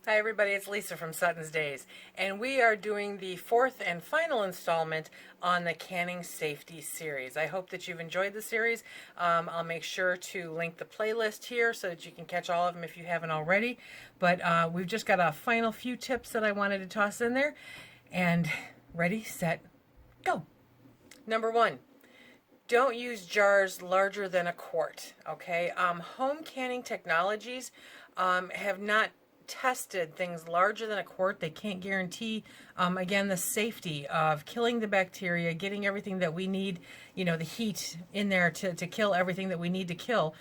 Hi everybody, it's Lisa from SuttonsDaze, and we are doing the fourth and final installment on the canning safety series. I hope that you've enjoyed the series. I'll make sure to link the playlist here so that you can catch all of them if you haven't already. But we've just got a final few tips that I wanted to toss in there. And ready, set, go. Number one, don't use jars larger than a quart, okay? Home canning technologies have not tested things larger than a quart. They can't guarantee, again, the safety of killing the bacteria, getting everything that we need, you know, the heat in there to kill everything that we need to kill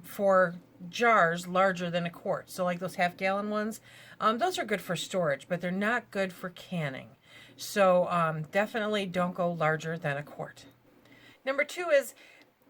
for jars larger than a quart. So like those half-gallon ones, those are good for storage, but they're not good for canning. So definitely don't go larger than a quart. Number two is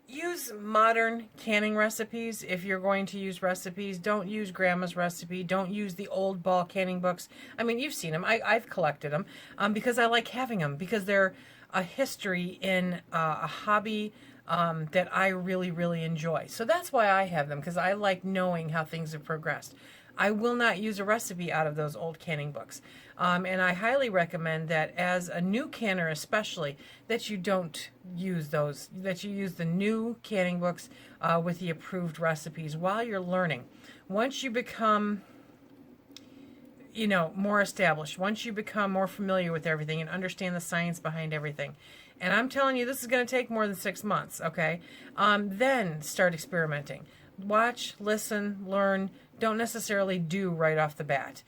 use modern canning recipes. If you're going to use recipes, don't use grandma's recipe. Don't use the old ball canning books. I mean, you've seen them. I've collected them because I like having them, because they're a history in a hobby that I really, really enjoy. So that's why I have them, because I like knowing how things have progressed. I will not use a recipe out of those old canning books. And I highly recommend that as a new canner especially, that you don't use those, that you use the new canning books with the approved recipes while you're learning. Once you become, you know, more established, once you become more familiar with everything and understand the science behind everything, and I'm telling you this is going to take more than 6 months, okay, then start experimenting. Watch, listen, learn. Don't necessarily do right off the bat.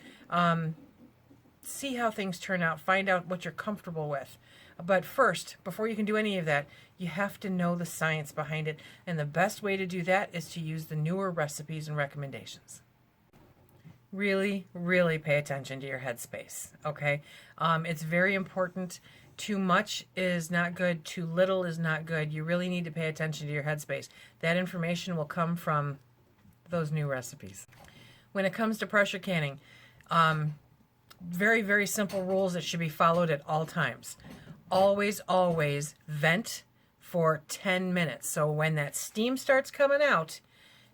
See how things turn out. Find out what you're comfortable with. But first, before you can do any of that, you have to know the science behind it. And the best way to do that is to use the newer recipes and recommendations. Really, really pay attention to your headspace, okay? It's very important. Too much is not good. Too little is not good. You really need to pay attention to your headspace. That information will come from those new recipes. When it comes to pressure canning, very, very simple rules that should be followed at all times. Always, always vent for 10 minutes. So when that steam starts coming out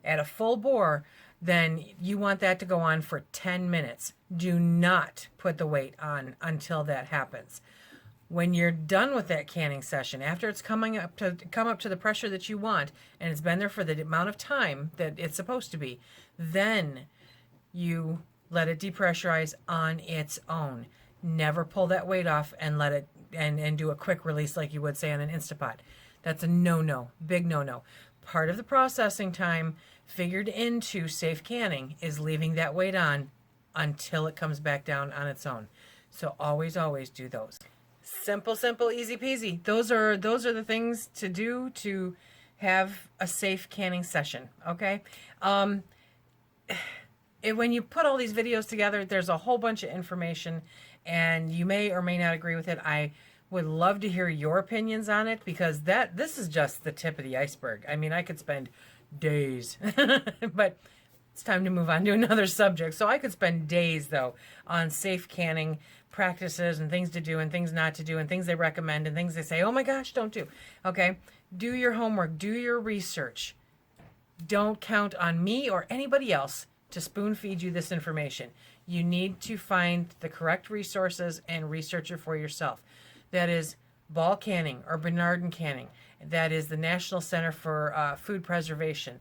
at a full bore, then you want that to go on for 10 minutes. Do not put the weight on until that happens. When you're done with that canning session, after it's come up to the pressure that you want, and it's been there for the amount of time that it's supposed to be, then you let it depressurize on its own. Never pull that weight off and let it and do a quick release like you would say on an Instapot. That's a no-no, big no-no. Part of the processing time figured into safe canning is leaving that weight on until it comes back down on its own. So always, always do those. Simple, simple, easy peasy. Those are the things to do to have a safe canning session, okay? When you put all these videos together, there's a whole bunch of information, and you may or may not agree with it. I would love to hear your opinions on it, because this is just the tip of the iceberg. I mean, I could spend days, but it's time to move on to another subject. So I could spend days, though, on safe canning practices and things to do and things not to do and things they recommend and things they say, oh my gosh, don't do. Okay? Do your homework. Do your research. Don't count on me or anybody else to spoon feed you this information. You need to find the correct resources and research it for yourself. That is Ball Canning or Bernardin Canning. That is the National Center for Food Preservation.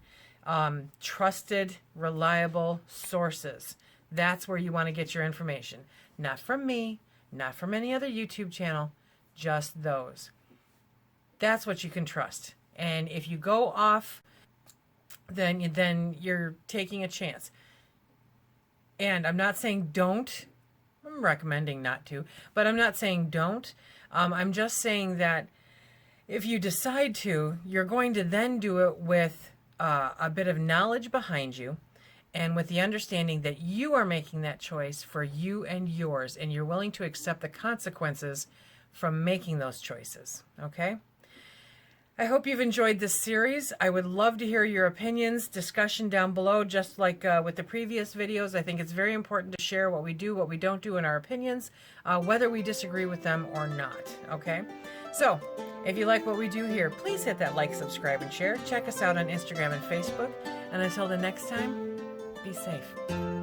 Trusted, reliable sources. That's where you want to get your information. Not from me, not from any other YouTube channel, just those. That's what you can trust. And if you go off, then you're taking a chance. And I'm not saying don't. I'm recommending not to, but I'm not saying don't. I'm just saying that if you decide to, you're going to then do it with a bit of knowledge behind you, and with the understanding that you are making that choice for you and yours, and you're willing to accept the consequences from making those choices, okay? I hope you've enjoyed this series. I would love to hear your opinions, discussion down below, just like with the previous videos. I think it's very important to share what we do, what we don't do in our opinions, whether we disagree with them or not, okay? So, if you like what we do here, please hit that like, subscribe, and share. Check us out on Instagram and Facebook. And until the next time, be safe.